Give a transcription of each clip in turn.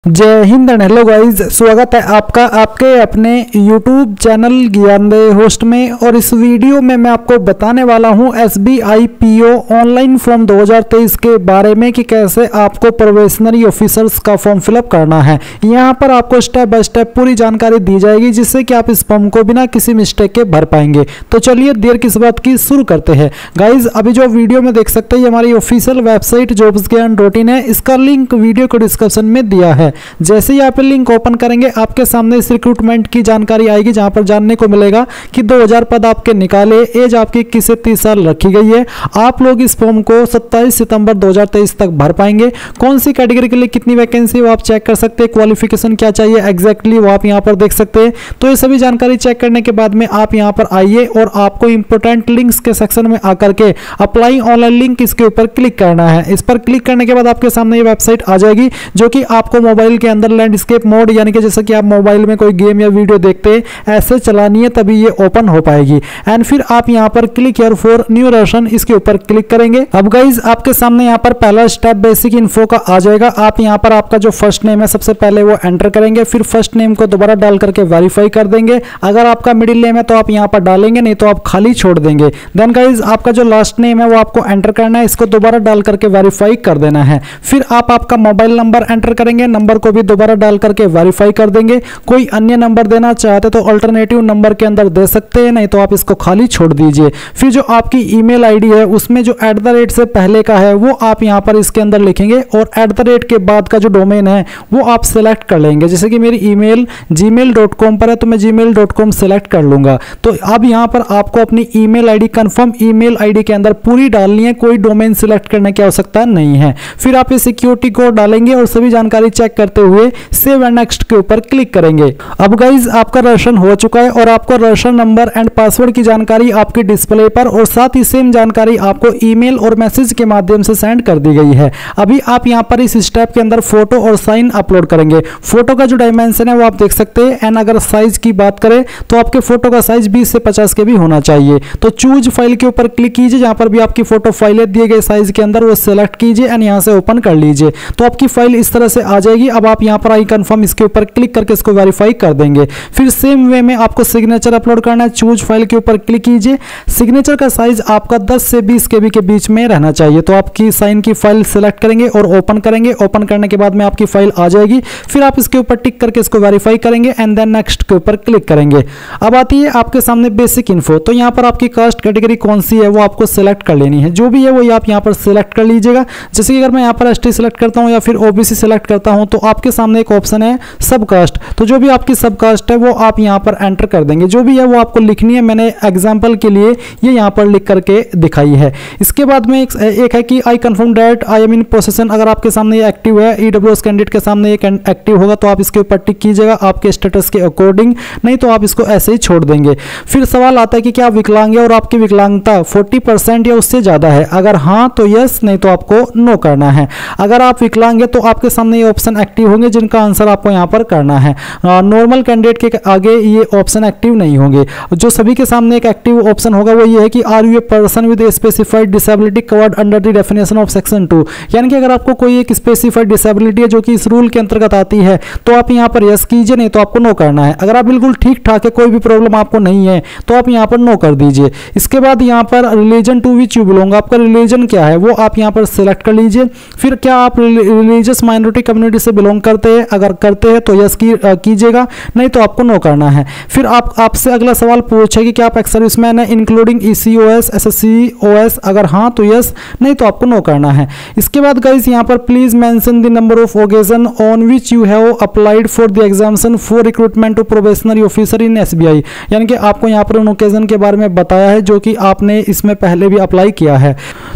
जय Hind and hello guys, स्वागत है आपका आपके अपने YouTube चैनल ज्ञानदे होस्ट में। और इस वीडियो में मैं आपको बताने वाला हूं SBI PO ऑनलाइन फॉर्म 2023 के बारे में कि कैसे आपको प्रोबेशनरी ऑफिसर्स का फॉर्म फिलअप करना है। यहां पर आपको स्टेप बाय स्टेप पूरी जानकारी दी जाएगी जिससे कि आप इस फॉर्म को बिना किसी मिस्टेक के भर पाएंगे। तो चलिए देर किस बात की, शुरू करते हैं। गाइज अभी जो वीडियो में देख सकते हैं ये हमारी ऑफिशियल वेबसाइट jobsgyan.in है। इसका लिंक वीडियो को डिस्क्रिप्शन में दिया है। जैसे ही आप लिंक ओपन करेंगे आपके सामने इस रिक्रूटमेंट की जानकारी आएगी जहां पर जानने को मिलेगा कि 2000 पद आपके निकाले, एज आपकी 21 से 30 साल रखी गई है। आप लोग इस फॉर्म को 27 सितंबर 2023 तक भर पाएंगे। कौन सी कैटेगरी के लिए कितनी वैकेंसी वो आप चेक कर सकते हैं, क्वालिफिकेशन क्या चाहिए एग्जैक्टली वो आप यहां पर देख सकते हैं। तो ये सभी जानकारी चेक करने के बाद में आप यहां पर आइए और आपको इंपोर्टेंट लिंक्स के सेक्शन में आकर के अप्लाई ऑनलाइन लिंक इसके ऊपर क्लिक करना है। इस पर क्लिक करने के बाद आपके सामने ये वेबसाइट आ जाएगी जो कि आपको मोबाइल के अंदर लैंडस्केप मोड यानी कि जैसे कि आप मोबाइल में कोई गेम या वीडियो देखते हैं ऐसे चलानी है तभी ये ओपन हो पाएगी। एंड फिर आप यहां पर click here for new ration इसके ऊपर क्लिक करेंगे। अब गाइज आपके सामने यहां पर पहला स्टेप बेसिक इन्फो का आ जाएगा। आप यहां पर आपका जो फर्स्ट नेम है सबसे पहले वो एंटर करेंगे, फिर फर्स्ट नेम को दोबारा डाल करके वेरीफाई कर देंगे। अगर आपका मिडिल नेम है तो आप यहां पर डालेंगे, नहीं तो आप खाली छोड़ देंगे। देन गाइज आपका जो लास्ट नेम है वो आपको एंटर करना है, इसको दोबारा डाल करके वेरीफाई कर देना है। फिर आप आपका मोबाइल नंबर एंटर करेंगे, नंबर को भी दोबारा डाल करके वेरीफाई कर देंगे। कोई अन्य नंबर देना चाहते तो अल्टरनेटिव नंबर के अंदर दे सकते हैं, नहीं तो आप इसको खाली छोड़ दीजिए। फिर जो आपकी ईमेल आईडी है उसमें जो @ से पहले का है वो आप यहां पर इसके अंदर लिखेंगे और @ के बाद का जो डोमेन है वो आप सिलेक्ट कर लेंगे। जैसे कि मेरी ईमेल gmail.com पर है तो मैं gmail.com सिलेक्ट कर लूंगा। तो अब यहां पर आपको अपनी email ID confirm email ID के अंदर पूरी डालनी है, कोई डोमेन सिलेक्ट करने की आवश्यकता नहीं है। फिर आप ये सिक्योरिटी कोड डालेंगे और सभी जानकारी चेक करते हुए सेव एंड नेक्स्ट के ऊपर क्लिक करेंगे। अब गाइज आपका रजिस्ट्रेशन हो चुका है और आपको रजिस्ट्रेशन नंबर एंड पासवर्ड की जानकारी आपकी डिस्प्ले पर और साथ ही सेम जानकारी आपको ईमेल और मैसेज के माध्यम से सेंड कर दी गई है। अभी आप यहां पर इस स्टेप के अंदर फोटो और साइन अपलोड करेंगे। फोटो का जो डायमेंशन है वो आप देख सकते हैं। एंड अगर साइज की बात करें तो आपके फोटो का साइज 20 से 50 के भी होना चाहिए। तो चूज फाइल के ऊपर क्लिक कीजिए, जहां पर भी आपकी फोटो फाइलें दिए गए साइज के अंदर वो सिलेक्ट कीजिए एंड यहां से ओपन कर लीजिए। तो आपकी फाइल इस तरह से आ जाएगी। अब आप यहां पर आई कंफर्म इसके ऊपर क्लिक करके इसको वेरीफाई कर देंगे। फिर सेम वे में आपको सिग्नेचर अपलोड करना है। चूज फाइल के ऊपर क्लिक कीजिए। सिग्नेचर का साइज आपका 10 से 20 केबी के बीच में रहना चाहिए। तो आपकी साइन की फाइल सिलेक्ट करेंगे और ओपन करेंगे। ओपन करने के बाद में आपकी फाइल आ जाएगी। फिर आप इसके ऊपर टिक करके इसको वेरीफाई करेंगे एंड देन नेक्स्ट के ऊपर क्लिक करेंगे। अब आती है आपके सामने बेसिक इन्फो। तो यहाँ पर आपकी कास्ट कैटेगरी कौन सी है वो आपको सिलेक्ट कर लेनी है। जो भी है वो आप यहाँ पर सिलेक्ट कर लीजिएगा। जैसे कि अगर मैं यहाँ पर ST सिलेक्ट करता हूँ या फिर OBC सिलेक्ट करता हूँ तो आपके सामने एक ऑप्शन है सब कास्ट। तो जो भी आपकी सब कास्ट है वो आप यहाँ पर एंटर कर देंगे। जो भी है वो आपको लिखनी है। मैंने एग्जांपल के लिए ये यहाँ पर लिख करके दिखाई है। इसके बाद में एक है कि I confirm that I am in possession. अगर आपके सामने ये एक्टिव है, EWS कैंडिडेट के सामने ये एक्टिव होगा तो आप इसके ऊपर टिक कीजिएगा आपके स्टेटस के अकॉर्डिंग, नहीं तो आप इसको ऐसे ही छोड़ देंगे। फिर सवाल आता है कि क्या आप विकलांग है और आपकी विकलांगता 40% या उससे ज्यादा है। अगर हाँ तो यस, नहीं तो आपको नो करना है। अगर आप विकलांग है तो आपके सामने ये ऑप्शन एक्टिव होंगे जिनका आंसर आपको यहाँ पर करना है। नॉर्मल कैंडिडेट के आगे ये ऑप्शन एक्टिव नहीं होंगे। जो सभी के सामने एक एक्टिव ऑप्शन होगा वो ये है कि are you a person with specified disability covered under the definition of section 2। यानी कि अगर आपको कोई एक स्पेसिफाइड डिसेबिलिटी है जो कि इस रूल के अंतर्गत आती है तो आप यहाँ पर यस कीजिए, नहीं तो आपको नो करना है। अगर आप बिल्कुल ठीक ठाक है, कोई भी प्रॉब्लम आपको नहीं है तो आप यहाँ पर नो कर दीजिए। इसके बाद यहाँ पर religion to which you belong, आपका रिलीजन क्या है वो आप यहाँ पर सिलेक्ट कर लीजिए। फिर क्या आप रिलीजियस माइनॉरिटी कम्युनिटी से बिलोंग करते हैं, अगर करते हैं तो यस कीजिएगा, नहीं तो आपको नो करना है। फिर आपसे अगला सवाल पूछे कि क्या आप एक्स सर्विसमैन है इंक्लूडिंग ECOS SSCOS, अगर हाँ तो यस, नहीं तो आपको नो करना है। इसके बाद गाइस यहाँ पर please mention the number of occasion on which you have applied for the examination for recruitment to probationary officer in SBI। यानी कि आपको यहाँ पर उन ओकेजन के बारे में बताया है जो कि आपने इसमें पहले भी अप्लाई किया है।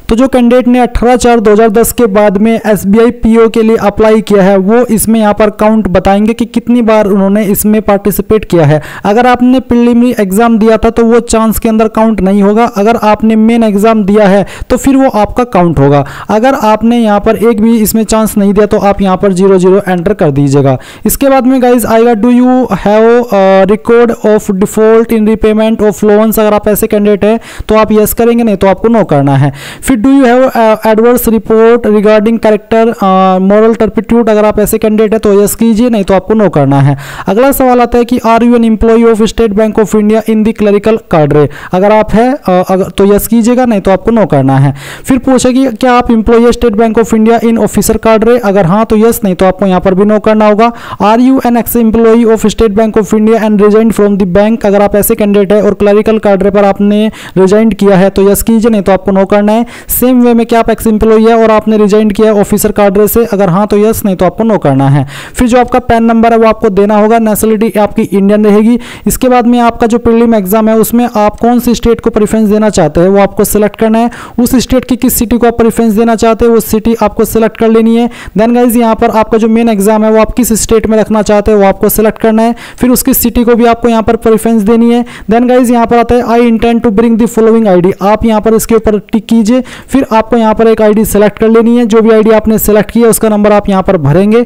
तो जो कैंडिडेट ने 18/4/2010 के बाद में SBI PO के लिए अप्लाई किया है वो इसमें यहाँ पर काउंट बताएंगे कि कितनी बार उन्होंने इसमें पार्टिसिपेट किया है। अगर आपने प्रीलिमिनरी एग्जाम दिया था तो वो चांस के अंदर काउंट नहीं होगा। अगर आपने मेन एग्जाम दिया है तो फिर वो आपका काउंट होगा। अगर आपने यहाँ पर एक भी इसमें चांस नहीं दिया तो आप यहाँ पर 0 एंटर कर दीजिएगा। इसके बाद में गाइज आएगा do you have record of default in repayment of loans. अगर आप ऐसे कैंडिडेट है तो आप यस करेंगे, नहीं तो आपको नो करना है। फिर फिर do you have adverse report regarding character moral turpitude, अगर आप ऐसे कैंडिडेट है तो यस कीजिए, नहीं तो आपको नो करना है। अगला सवाल आता है कि are you an employee of State Bank of India in the clerical cadre, अगर आप है तो यस कीजिएगा, नहीं तो आपको नो करना है। फिर पूछेगी क्या आप employee State Bank of India in officer cadre, अगर हाँ तो यस, नहीं तो आपको यहाँ पर भी नो करना होगा। Are you an ex employ of State Bank of India and resigned from the bank, अगर आप ऐसे कैंडिडेट है और क्लरिकल कार्डरे पर आपने रिजाइंड किया है तो यस कीजिए, नहीं तो आपको नो करना है। सेम वे में क्या आप एक्स एम्प्लॉय है और आपने रिजाइंड किया है ऑफिसर कार्डरे से, अगर हाँ तो यस, नहीं तो आपको नो करना है। फिर जो आपका पैन नंबर है वो आपको देना होगा, नेशनलिटी आपकी इंडियन रहेगी। इसके बाद में आपका जो प्रीलिम एग्जाम है उसमें आप कौन सी स्टेट को प्रेफरेंस देना चाहते हैं वो आपको सिलेक्ट करना है। उस स्टेट की किस सिटी को आप प्रेफरेंस देना चाहते हैं वो सिटी आपको सिलेक्ट कर लेनी है। देन गाइज यहाँ पर आपका जो मेन एग्जाम है वो आप किस स्टेट में रखना चाहते हैं वो आपको सिलेक्ट करना है, फिर उसकी सिटी को भी आपको यहाँ पर प्रेफरेंस देनी है। देन गाइज यहाँ पर आता है I intend to bring the following ID, आप यहाँ पर इसके ऊपर टिक कीजिए। फिर आपको यहाँ पर एक आईडी सेलेक्ट कर लेनी है, जो भी आईडी आपने सेलेक्ट किया उसका नंबर आप यहाँ पर भरेंगे।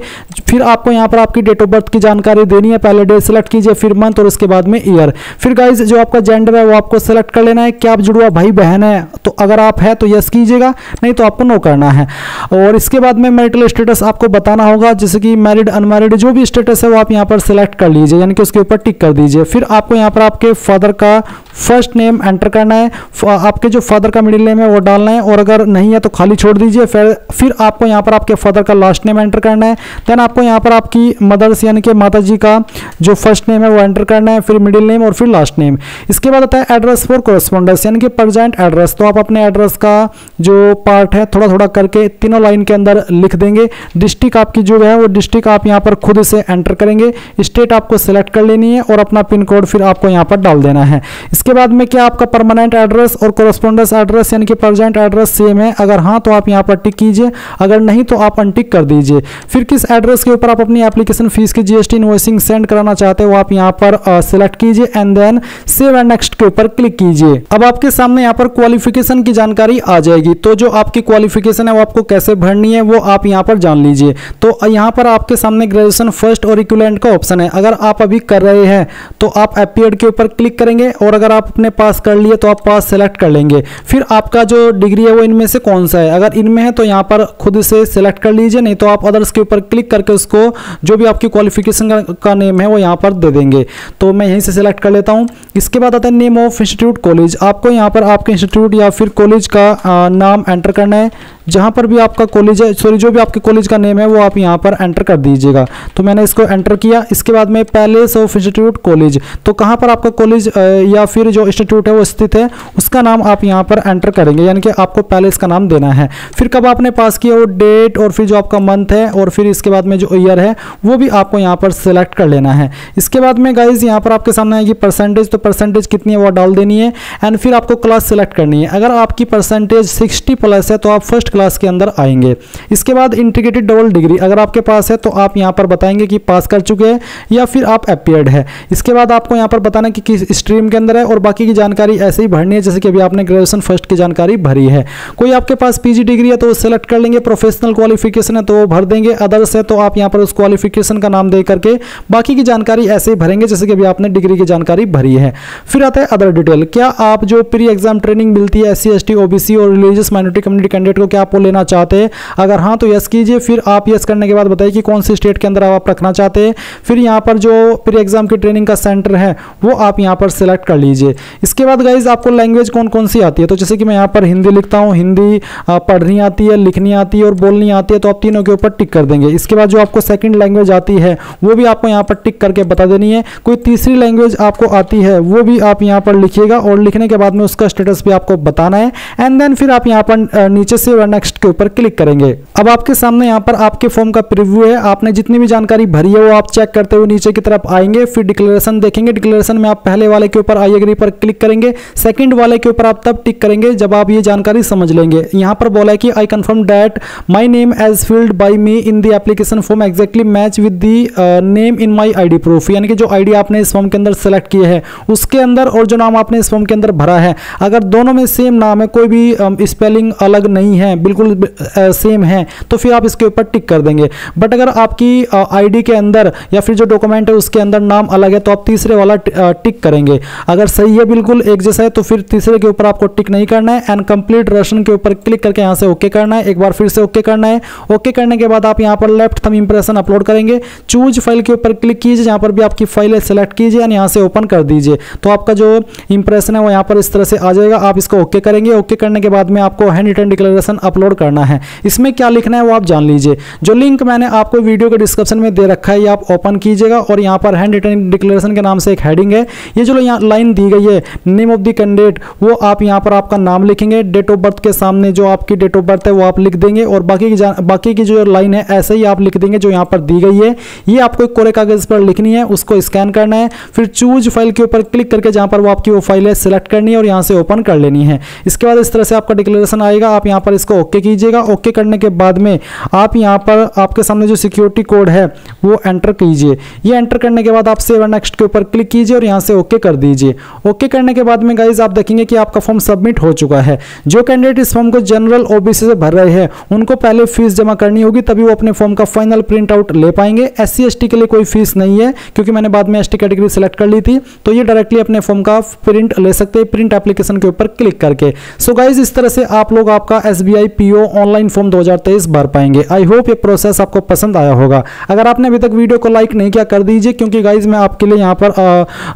फिर आपको यहाँ पर आपकी डेट ऑफ बर्थ की जानकारी देनी है, पहले डे सेलेक्ट कीजिए, फिर मंथ और उसके बाद में ईयर। फिर गाइज जो आपका जेंडर है वो आपको सेलेक्ट कर लेना है, क्या आप जुड़वा भाई बहन है, तो अगर आप है तो यस कीजिएगा, नहीं तो आपको नो करना है। और इसके बाद में मैरिटल स्टेटस आपको बताना होगा, जैसे कि मैरिड अनमैरिड जो भी स्टेटस है वो आप यहाँ पर सिलेक्ट कर लीजिए, यानी कि उसके ऊपर टिक कर दीजिए। फिर आपको यहाँ पर आपके फादर का फर्स्ट नेम एंटर करना है, आपके जो फादर का मिडिल नेम है वो डालना है, और अगर नहीं है तो खाली छोड़ दीजिए। फिर आपको यहाँ पर आपके फादर का लास्ट नेम एंटर करना है। देन आपको यहाँ पर आपकी मदर्स यानी कि माता जी का जो फर्स्ट नेम है वो एंटर करना है, फिर मिडिल नेम और फिर लास्ट नेम। इसके बाद आता है एड्रेस फॉर कोरेस्पोंडेंस यानी कि प्रेजेंट एड्रेस, तो आप अपने एड्रेस का जो पार्ट है थोड़ा थोड़ा करके तीनों लाइन के अंदर लिख देंगे। डिस्ट्रिक्ट आपकी जो है वो डिस्ट्रिक्ट आप यहाँ पर खुद से एंटर करेंगे, स्टेट आपको सेलेक्ट कर लेनी है और अपना पिन कोड फिर आपको यहाँ पर डाल देना है। इसके बाद में क्या आपका परमानेंट एड्रेस और कोरेस्पोंडेंस एड्रेस यानी कि प्रेजेंट एड्रेस सेम है, अगर हाँ तो आप यहाँ पर टिक कीजिए, अगर नहीं तो आप अनटिक कर दीजिए। फिर किस एड्रेस के ऊपर आप अपनी एप्लीकेशन फीस की जीएसटी इनवॉइसिंग सेंड कराना चाहते हैं वो आप यहाँ पर सिलेक्ट कीजिए and then save and next के ऊपर क्लिक कीजिए। अब आपके सामने यहाँ पर क्वालिफिकेशन की जानकारी आ जाएगी, तो जो आपकी क्वालिफिकेशन है वो आपको कैसे भरनी है वो आप यहाँ पर जान लीजिए। तो यहाँ पर आपके सामने ग्रेजुएशन फर्स्ट और इक्विवेलेंट का ऑप्शन है, अगर आप अभी कर रहे हैं तो आप अपीयर्ड के ऊपर क्लिक करेंगे, और अगर आप अपने पास कर लिए तो आप पास सेलेक्ट कर लेंगे। फिर आपका जो डिग्री है वो इनमें से कौन सा है, अगर इनमें है तो यहाँ पर खुद से सिलेक्ट कर लीजिए, नहीं तो आप अदर्स के ऊपर क्लिक करके उसको जो भी आपकी क्वालिफिकेशन का नेम है वो यहाँ पर दे देंगे। तो मैं यहीं से सिलेक्ट कर लेता हूँ। इसके बाद आता है नेम ऑफ इंस्टीट्यूट कॉलेज, आपको यहाँ पर आपके इंस्टीट्यूट या फिर कॉलेज का नाम एंटर करना है, जहाँ पर भी आपका कॉलेज है, सॉरी जो भी आपके कॉलेज का नेम है वो आप यहाँ पर एंटर कर दीजिएगा। तो मैंने इसको एंटर किया। इसके बाद में पैलेस ऑफ इंस्टीट्यूट कॉलेज, तो कहाँ पर आपका कॉलेज या फिर जो इंस्टीट्यूट है वो स्थित है उसका नाम आप यहाँ पर एंटर करेंगे, यानी कि आपको पैलेस का नाम देना है। फिर कब आपने पास किया वो डेट और फिर जो आपका मंथ है और फिर इसके बाद में जो ईयर है वो भी आपको यहाँ पर सिलेक्ट कर लेना है। इसके बाद में गाइज यहाँ पर आपके सामने आएगी परसेंटेज, तो परसेंटेज कितनी है वो डाल देनी है एंड फिर आपको क्लास सिलेक्ट करनी है। अगर आपकी परसेंटेज 60+ है तो आप फर्स्ट क्लास के अंदर आएंगे। इसके बाद इंटीग्रेटेड डबल डिग्री अगर आपके पास है तो आप यहाँ पर बताएंगे कि पास कर चुके हैं या फिर आप अपीयर्ड है। इसके बाद आपको यहाँ पर बताना कि किस स्ट्रीम के अंदर है और बाकी की जानकारी ऐसे ही भरनी है जैसे कि अभी आपने ग्रेजुएशन फर्स्ट की जानकारी भरी है। कोई आपके पास पीजी डिग्री है तो सेलेक्ट कर लेंगे, प्रोफेशनल क्वालिफिकेशन है तो वो भर देंगे, अदर्स है तो आप यहाँ पर उस क्वालिफिकेशन का नाम दे करके बाकी की जानकारी ऐसे ही भरेंगे जैसे कि अभी आपने डिग्री की जानकारी भरी है। फिर आता है अदर डिटेल, क्या आप जो प्री एग्जाम ट्रेनिंग मिलती है SC ST OBC और रिलीजियस माइनॉरिटी कम्युनिटी कैंडिडेट को क्या आप वो लेना चाहते हैं, अगर हाँ तो यस कीजिए। फिर आप यस करने के बाद बताइए कि कौन सी स्टेट के अंदर आप रखना चाहते हैं। फिर यहाँ पर जो प्री एग्जाम की ट्रेनिंग का सेंटर है वो आप यहाँ पर सिलेक्ट कर लीजिए। इसके बाद गाइज आपको लैंग्वेज कौन कौन सी आती है, तो जैसे कि मैं यहाँ पर हिंदी लिखता हूँ, हिंदी पढ़नी आती है, लिखनी आती है और बोलनी आती है, तो आप तीनों के ऊपर टिक कर देंगे। इसके बाद जो आपको सेकंड लैंग्वेज आती है वो भी आपको यहाँ पर टिक करके बता देनी है। कोई तीसरी लैंग्वेज आपको आती है वो भी आप यहाँ पर लिखिएगा और लिखने के बाद में उसका स्टेटस भी आपको बताना है एंड देन फिर आप यहाँ पर नीचे से नेक्स्ट के ऊपर क्लिक करेंगे। अब आपके सामने यहाँ पर आपके फॉर्म का प्रीव्यू है, आपने जितनी भी जानकारी भरी है वो आप चेक करते हुए नीचे की तरफ आएंगे, फिर डिक्लेरेशन देखेंगे। डिक्लेरेशन में आप पहले वाले के ऊपर आई एग्री पर क्लिक करेंगे, सेकंड वाले के ऊपर आप तब टिक करेंगे जब आप ये जानकारी समझ लेंगे। यहाँ पर बोला है कि I confirm that my name as filled by me in the application form exactly match with the name in my ID proof, यानी कि जो आईडी आपने इस फॉर्म के अंदर सेलेक्ट किए है उसके अंदर और जो नाम आपने इस फॉर्म के अंदर भरा है अगर दोनों में सेम नाम है, कोई भी स्पेलिंग अलग नहीं है, बिल्कुल सेम है, तो फिर आप इसके ऊपर टिक कर देंगे। बट अगर आपकी आईडी के अंदर या फिर जो डॉक्यूमेंट है उसके अंदर नाम अलग है तो आप तीसरे वाला टिक करेंगे। अगर सही है बिल्कुल एक जैसा है तो फिर तीसरे के ऊपर आपको टिक नहीं करना है एंड कंप्लीट कंप्लीट रजिस्ट्रेशन के ऊपर क्लिक करके यहाँ से ओके करना है। एक बार फिर से ओके करना है। ओके करने के बाद आप यहाँ पर लेफ्ट थंब इंप्रेशन अपलोड करेंगे। चूज फाइल के ऊपर क्लिक कीजिए, जहाँ पर भी आपकी फाइल है सेलेक्ट कीजिए और यहाँ से ओपन कर दीजिए। तो आपका जो इंप्रेशन है वो यहाँ पर इस तरह से आ जाएगा। आप इसको ओके करेंगे। ओके करने के बाद में आपको हैंड रिटन डिक्लेरेशन अपलोड करना है। इसमें क्या लिखना है वो आप जान लीजिए। जो लिंक मैंने आपको वीडियो के डिस्क्रिप्शन में दे रखा है ये आप ओपन कीजिएगा और यहाँ पर हैंड रिटन डिक्लेरेशन के नाम से एक हेडिंग है। ये जो यहाँ लाइन दी गई है नेम ऑफ द कैंडिडेट, वो आप यहाँ पर आपका नाम लिखेंगे। डेट ऑफ बर्थ के सामने जो आपकी डेट ऑफ बर्थ है वो आप लिख देंगे और बाकी की जो लाइन है ऐसे ही आप लिख देंगे जो यहाँ पर दी गई है। ये आपको एक कोरे कागज पर लिखनी है, उसको स्कैन करना है। फिर चूज फाइल के ऊपर क्लिक करके जहाँ पर वो आपकी वो फाइल है सिलेक्ट करनी है और यहाँ से ओपन कर लेनी है। इसके बाद इस तरह से आपका डिक्लेरेशन आएगा। आप यहाँ पर इसको ओके कीजिएगा। ओके करने के बाद में आप यहाँ पर आपके सामने जो सिक्योरिटी कोड है वो एंटर कीजिए। ये एंटर करने के बाद आप सेव एंड नेक्स्ट के ऊपर क्लिक कीजिए और यहाँ से ओके कर दीजिए। ओके करने के बाद में गाइज आप देखेंगे कि आपका फॉर्म सबमिट हो चुका है। जो कैंडिडेट इस फॉर्म को जनरल ओबीसी से भर रहे हैं उनको पहले फीस जमा करनी होगी, तभी वो अपने फॉर्म का फाइनल प्रिंट आउट ले पाएंगे। SC ST के लिए कोई फीस नहीं है क्योंकि मैंने बाद में ST कैटेगरी सेलेक्ट कर ली थी, तो ये डायरेक्टली अपने फॉर्म का प्रिंट ले सकते हैं प्रिंट एप्लीकेशन के ऊपर क्लिक करके। सो गाइज इस तरह से आप लोग आपका SBI PO ऑनलाइन फॉर्म 2023 भर पाएंगे। आई होप ये प्रोसेस आपको पसंद आया होगा। अगर आपने अभी तक वीडियो को लाइक नहीं किया कर दीजिए, क्योंकि गाइज मैं आपके लिए यहाँ पर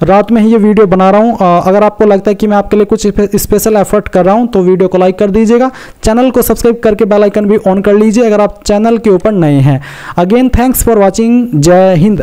रात में ही ये वीडियो बना रहा हूँ। अगर आपको लगता है कि मैं आपके लिए कुछ स्पेशल एफर्ट कर रहा हूँ तो वीडियो को लाइक कर दीजिएगा। चैनल को सब्सक्राइब करके बेल आइकन भी ऑन कर लीजिए अगर आप चैनल के ऊपर नए हैं। Again thanks for watching. जय हिंद।